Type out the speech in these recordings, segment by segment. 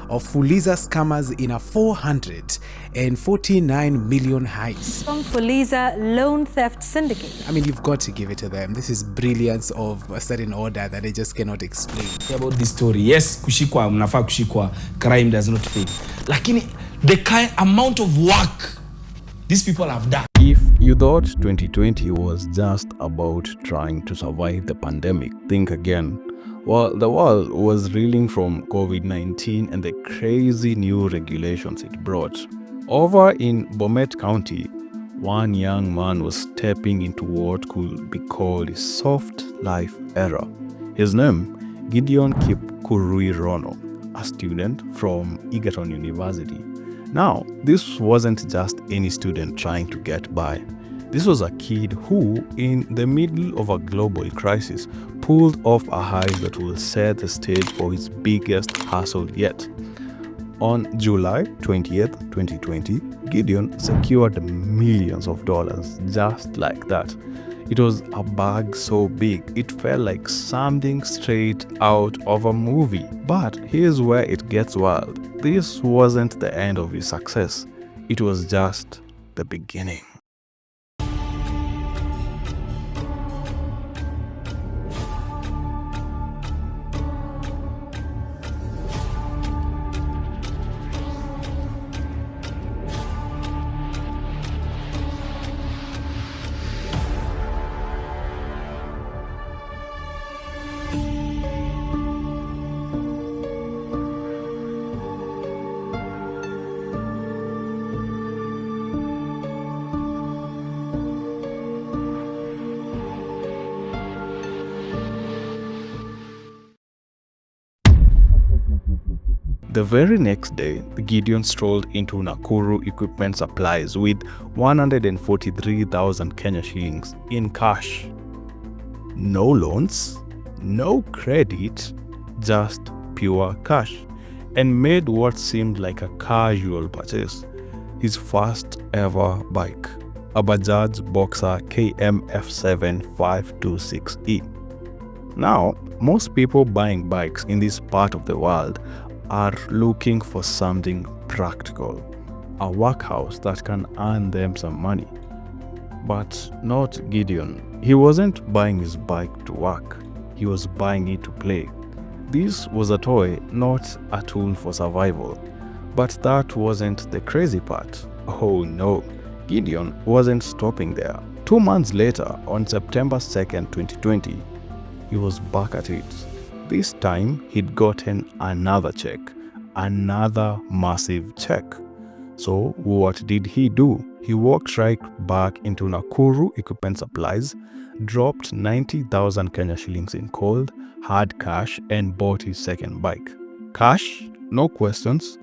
of Fuliza scammers in a 449 million heist. From Fuliza loan theft syndicate. I mean, you've got to give it to them. This is brilliance of a certain order that they just cannot explain. About this story, yes, kushikwa, mnafaa kushikwa, crime does not pay. Lakini the kind amount of work these people have done. If you thought 2020 was just about trying to survive the pandemic, think again. Well, the world was reeling from COVID-19 and the crazy new regulations it brought. Over in Bomet County, one young man was stepping into what could be called a soft life era. His name, Ksh.500M, a student from Egerton University. Now, this wasn't just any student trying to get by. This was a kid who, in the middle of a global crisis, pulled off a heist that will set the stage for his biggest hustle yet. On July 20th, 2020, Gideon secured millions of dollars just like that. It was a bag so big, it felt like something straight out of a movie. But here's where it gets wild. This wasn't the end of his success. It was just the beginning. The very next day, Gideon strolled into Nakuru Equipment Supplies with 143,000 Kenya shillings in cash. No loans, no credit, just pure cash, and made what seemed like a casual purchase, his first ever bike, a Bajaj Boxer Ksh.500M. Now, most people buying bikes in this part of the world are looking for something practical, a workhouse that can earn them some money. But not Gideon. He wasn't buying his bike to work, he was buying it to play. This was a toy, not a tool for survival. But that wasn't the crazy part. Oh no, Gideon wasn't stopping there. 2 months later, on September 2nd, 2020, he was back at it. This time, he'd gotten another check, another massive check. So what did he do? He walked right back into Nakuru Equipment Supplies, dropped 90,000 Kenya shillings in cold, hard cash, and bought his second bike. Cash, no questions,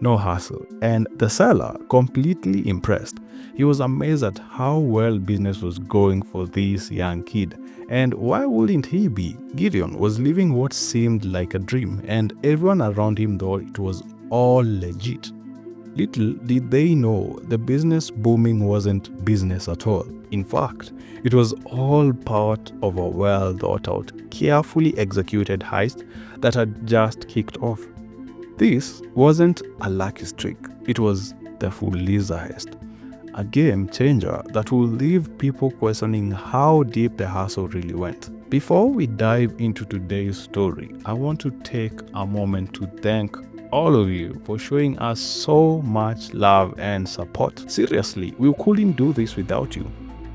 no hassle. And the seller, completely impressed. He was amazed at how well business was going for this young kid. And why wouldn't he be? Gideon was living what seemed like a dream, and everyone around him thought it was all legit. Little did they know the business booming wasn't business at all. In fact, it was all part of a well-thought-out, carefully executed heist that had just kicked off. This wasn't a lucky streak, it was the Fuliza heist. A game changer that will leave people questioning how deep the hustle really went. Before we dive into today's story, I want to take a moment to thank all of you for showing us so much love and support. Seriously, we couldn't do this without you.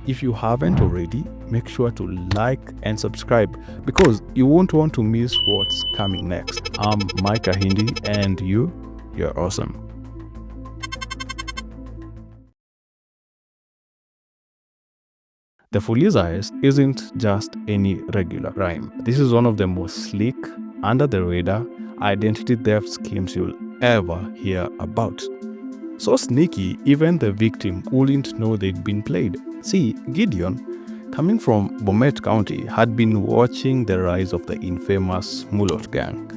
If you haven't already, make sure to like and subscribe because you won't want to miss what's coming next. I'm Micah Hindi and you're awesome. The Fuliza heist isn't just any regular crime. This is one of the most sleek, under-the-radar identity theft schemes you'll ever hear about. So sneaky, even the victim wouldn't know they'd been played. See, Gideon, coming from Bomet County, had been watching the rise of the infamous Mulot gang.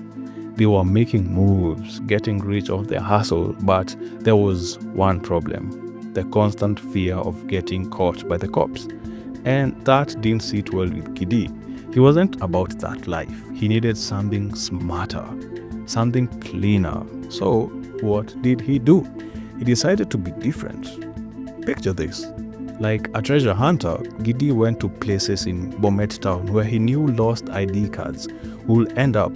They were making moves, getting rich off their hustle, but there was one problem: the constant fear of getting caught by the cops. And that didn't sit well with Kidi. He wasn't about that life. He needed something smarter, something cleaner. So what did he do? He decided to be different. Picture this. Like a treasure hunter, Gidi went to places in Bomet town where he knew lost ID cards would end up,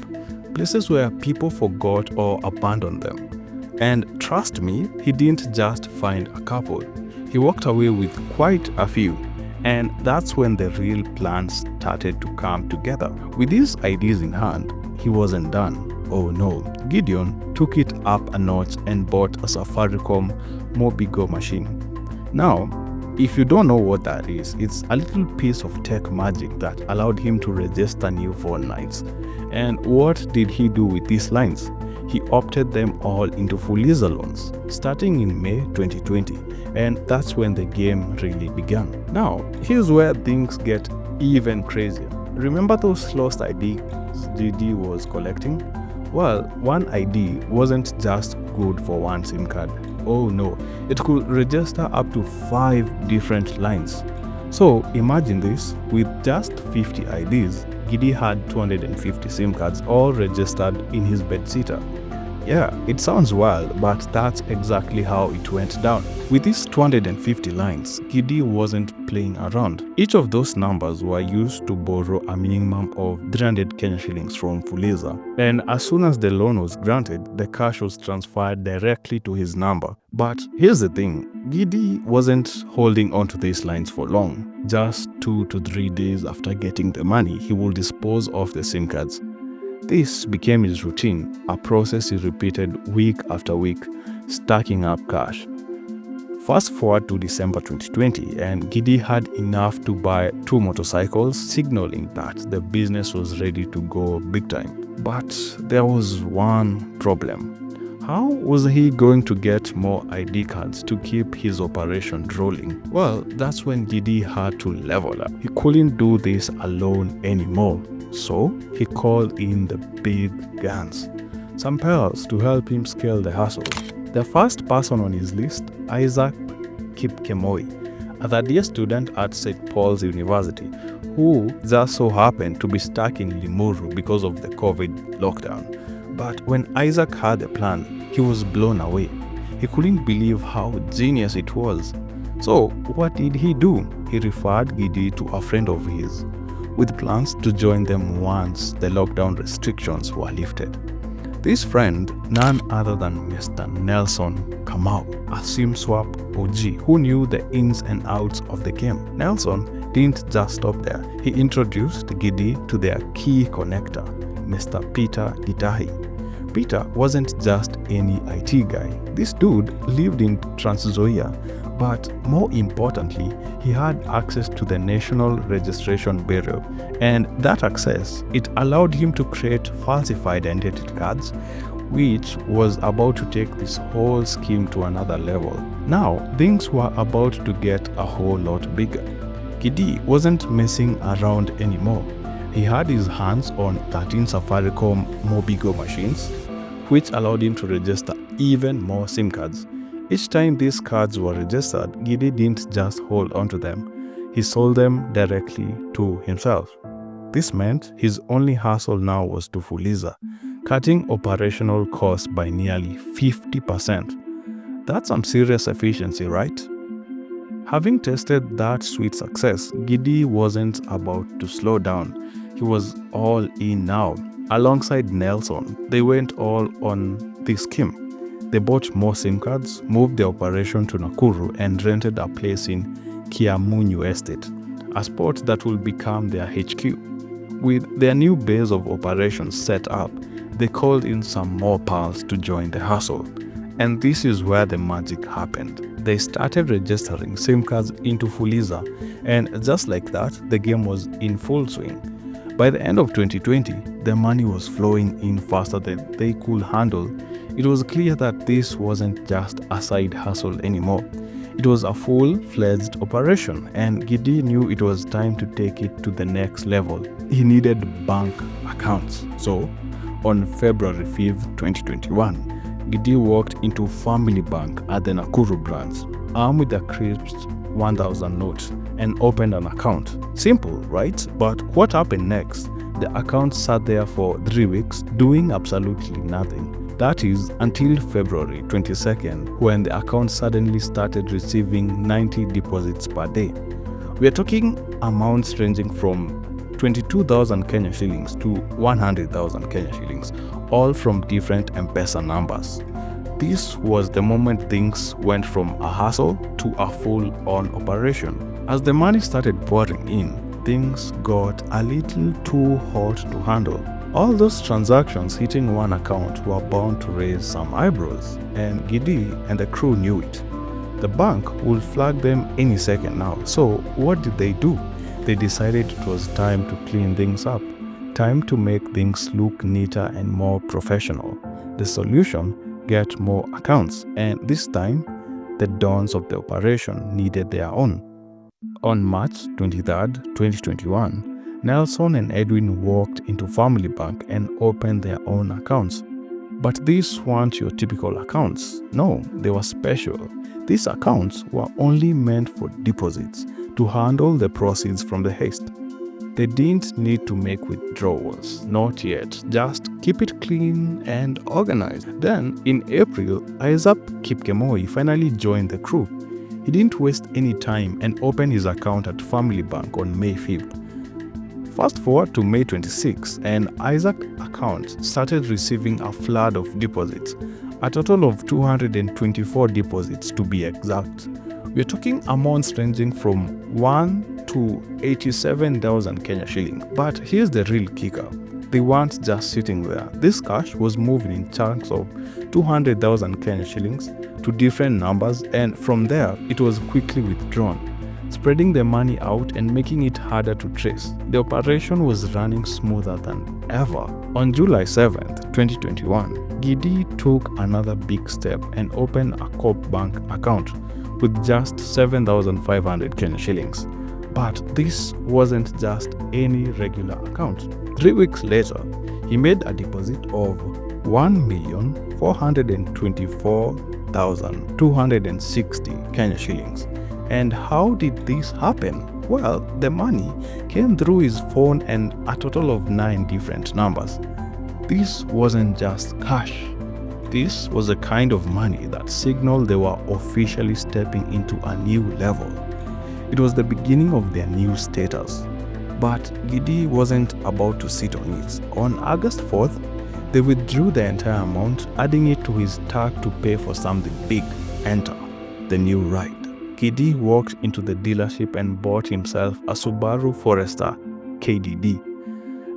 places where people forgot or abandoned them. And trust me, he didn't just find a couple. He walked away with quite a few. And that's when the real plan started to come together. With these ideas in hand, he wasn't done. Oh no, Gideon took it up a notch and bought a Safaricom Mobigo machine. Now, if you don't know what that is, it's a little piece of tech magic that allowed him to register new phone lines. And what did he do with these lines? He opted them all into Fuliza loans, starting in May 2020, and that's when the game really began. Now, here's where things get even crazier. Remember those lost IDs Gidi was collecting? Well, one ID wasn't just good for one SIM card. Oh no, it could register up to 5 different lines. So imagine this, with just 50 IDs, Gidi had 250 SIM cards all registered in his bedsitter. Yeah, it sounds wild, but that's exactly how it went down. With these 250 lines, Gidi wasn't playing around. Each of those numbers were used to borrow a minimum of 300 Kenya shillings from Fuliza. And as soon as the loan was granted, the cash was transferred directly to his number. But here's the thing, Gidi wasn't holding onto these lines for long. Just 2 to 3 days after getting the money, he would dispose of the SIM cards. This became his routine, a process he repeated week after week, stacking up cash. Fast forward to December 2020, and Gidi had enough to buy 2 motorcycles, signaling that the business was ready to go big time. But there was one problem. How was he going to get more ID cards to keep his operation rolling? Well, that's when Gidi had to level up. He couldn't do this alone anymore. So he called in the big guns, some pals to help him scale the hustle. The first person on his list, Isaac Ksh.500M, a third-year student at St. Paul's University, who just so happened to be stuck in Limuru because of the COVID lockdown. But when Isaac had a plan, he was blown away. He couldn't believe how genius it was. So what did he do? He referred Gidi to a friend of his, with plans to join them once the lockdown restrictions were lifted. This friend, none other than Mr. Nelson Kamau, a SIM swap OG who knew the ins and outs of the game. Nelson didn't just stop there. He introduced Gidi to their key connector, Mr. Peter Gitahi. Peter wasn't just any IT guy. This dude lived in Trans-Nzoia, but more importantly, he had access to the National Registration Bureau, and that access, it allowed him to create falsified identity cards, which was about to take this whole scheme to another level. Now, things were about to get a whole lot bigger. Gidi wasn't messing around anymore. He had his hands on 13 Safaricom Mobigo machines, which allowed him to register even more SIM cards. Each time these cards were registered, Gidi didn't just hold onto them. He sold them directly to himself. This meant his only hustle now was to Fuliza, cutting operational costs by nearly 50%. That's some serious efficiency, right? Having tasted that sweet success, Gidi wasn't about to slow down. He was all in now. Alongside Nelson, they went all on this scheme. They bought more SIM cards, moved the operation to Nakuru, and rented a place in Kiamunyu Estate, a spot that will become their HQ. With their new base of operations set up, they called in some more pals to join the hustle. And this is where the magic happened. They started registering SIM cards into Fuliza, and just like that, the game was in full swing. By the end of 2020, the money was flowing in faster than they could handle. It was clear that this wasn't just a side hustle anymore. It was a full-fledged operation, and Gidi knew it was time to take it to the next level. He needed bank accounts. So, on February 5th, 2021, Gidi walked into Family Bank at the Nakuru branch, armed with a crisp 1,000 note, and opened an account. Simple, right? But what happened next? the account sat there for 3 weeks doing absolutely nothing. That is until February 22nd, when the account suddenly started receiving 90 deposits per day. We are talking amounts ranging from 22,000 Kenya shillings to 100,000 Kenya shillings, all from different M-Pesa numbers. This was the moment things went from a hustle to a full-on operation. As the money started pouring in, things got a little too hot to handle. All those transactions hitting one account were bound to raise some eyebrows, and Gidi and the crew knew it. The bank would flag them any second now, so what did they do? They decided it was time to clean things up, time to make things look neater and more professional. The solution? Get more accounts, and this time, the dons of the operation needed their own. On March 23rd, 2021, Nelson and Edwin walked into Family Bank and opened their own accounts. But these weren't your typical accounts. No, they were special. These accounts were only meant for deposits, to handle the proceeds from the heist. They didn't need to make withdrawals, not yet, just keep it clean and organized. Then, in April, Isaac 500M finally joined the crew. He didn't waste any time and opened his account at Family Bank on May 5th. Fast forward to May 26, and Isaac's account started receiving a flood of deposits, a total of 224 deposits to be exact. We're talking amounts ranging from 1 to 87,000 Kenya shillings. But here's the real kicker. They weren't just sitting there. This cash was moving in chunks of 200,000 Kenya shillings to different numbers, and from there, it was quickly withdrawn, spreading the money out and making it harder to trace. The operation was running smoother than ever. On July 7th, 2021, Gidi took another big step and opened a Co-op Bank account with just 7,500 Kenya shillings. But this wasn't just any regular account. 3 weeks later, he made a deposit of 1,424,260 Kenya shillings. And how did this happen? Well, the money came through his phone and a total of 9 different numbers. This wasn't just cash. This was a kind of money that signaled they were officially stepping into a new level. It was the beginning of their new status. But Gidi wasn't about to sit on it. On August 4th, they withdrew the entire amount, adding it to his tag to pay for something big. Enter the new ride. Gidi walked into the dealership and bought himself a Subaru Forester KDD.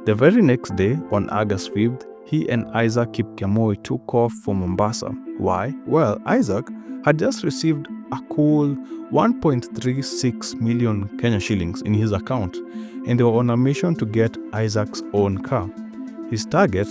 The very next day, on August 5th, he and Isaac 500M took off for Mombasa. Why? Well, Isaac had just received a cool 1.36 million Kenya shillings in his account, and they were on a mission to get Isaac's own car. His target,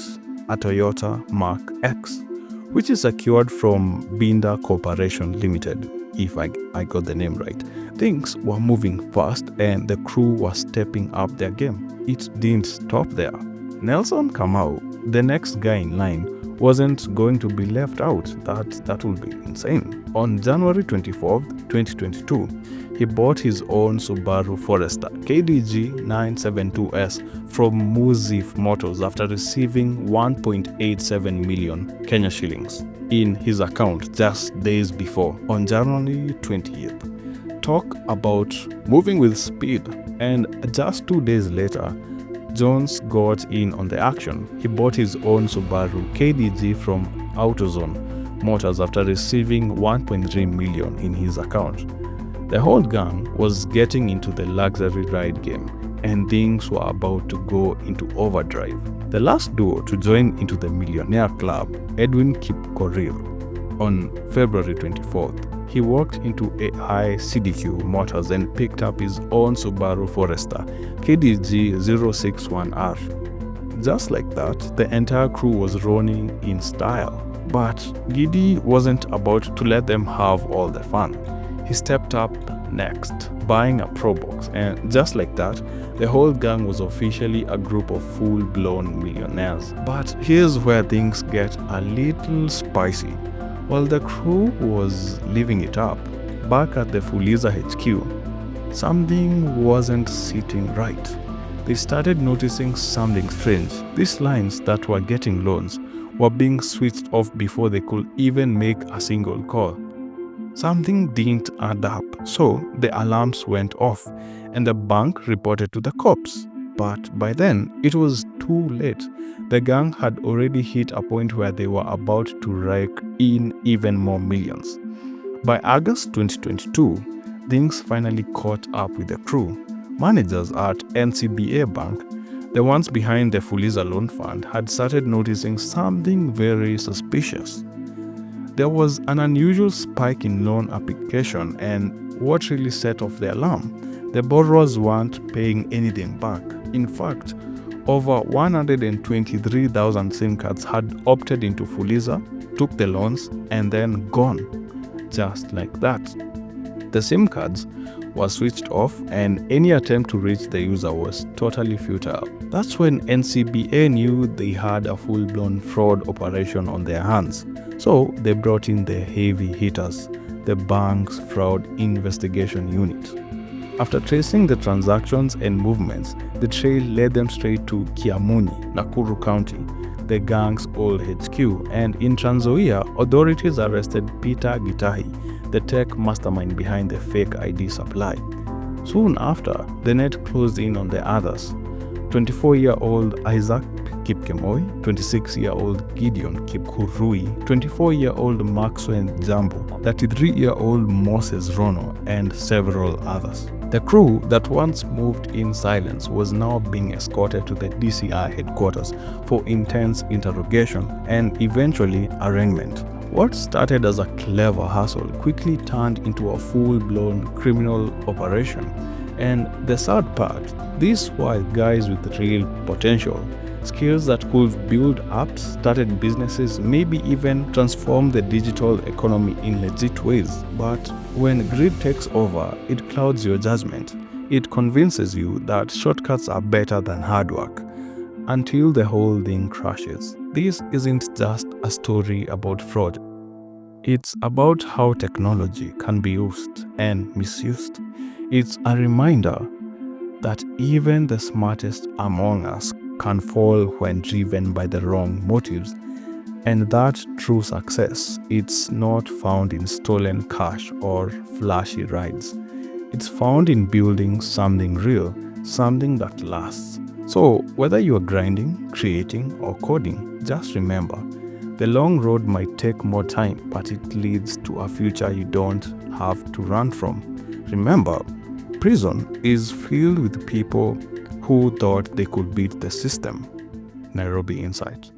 a Toyota Mark X, which is secured from Binda Corporation Limited, if I got the name right. Things were moving fast and the crew was stepping up their game. It didn't stop there. Nelson Kamau, the next guy in line, wasn't going to be left out. That would be insane. On January 24th, 2022, he bought his own Subaru Forester KDG972S from Muzif Motors after receiving 1.87 million Kenya shillings in his account just days before, on January 20th. Talk about moving with speed. And just 2 days later, Jones got in on the action. He bought his own Subaru KDG from AutoZone Motors after receiving 1.3 million in his account. The whole gang was getting into the luxury ride game, and things were about to go into overdrive. The last duo to join into the millionaire club, Edwin 500M. On February 24th, he walked into AI CDQ Motors and picked up his own Subaru Forester KDG061R. Just like that, the entire crew was running in style. But Gidi wasn't about to let them have all the fun. He stepped up next, buying a Pro Box, and just like that, the whole gang was officially a group of full-blown millionaires. But here's where things get a little spicy. While the crew was living it up, back at the Fuliza HQ, something wasn't sitting right. they started noticing something strange. These lines that were getting loans were being switched off before they could even make a single call. Something didn't add up, so the alarms went off and the bank reported to the cops. But by then, it was too late. The gang had already hit a point where they were about to rake in even more millions. By August 2022, things finally caught up with the crew. Managers at NCBA Bank, the ones behind the Fuliza loan fund, had started noticing something very suspicious. There was an unusual spike in loan application, and what really set off the alarm? The borrowers weren't paying anything back. In fact, over 123,000 SIM cards had opted into Fuliza, took the loans, and then gone. Just like that. The SIM cards were switched off, and any attempt to reach the user was totally futile. That's when NCBA knew they had a full-blown fraud operation on their hands. So they brought in the heavy hitters, the bank's fraud investigation unit. After tracing the transactions and movements, the trail led them straight to Kiamuni, Nakuru County, the gang's old HQ, and in Trans-Nzoia, authorities arrested Peter Gitahi, the tech mastermind behind the fake ID supply. Soon after, the net closed in on the others. 24-year-old Isaac Kipkemoi, 26-year-old Gideon Kipkurui, 24-year-old Maxwell Jambo, 33-year-old Moses Rono, and several others. The crew that once moved in silence was now being escorted to the DCI headquarters for intense interrogation and eventually arraignment. What started as a clever hustle quickly turned into a full-blown criminal operation. And the sad part, these were guys with real potential, skills that could build apps, started businesses, maybe even transform the digital economy in legit ways. But when greed takes over, it clouds your judgment. It convinces you that shortcuts are better than hard work, until the whole thing crashes. This isn't just a story about fraud. It's about how technology can be used and misused. It's a reminder that even the smartest among us can fall when driven by the wrong motives, and that true success, it's not found in stolen cash or flashy rides. It's found in building something real, something that lasts. So whether you are grinding, creating, or coding, just remember, the long road might take more time, but it leads to a future you don't have to run from. Remember, prison is filled with people who thought they could beat the system. Nairobi Insight.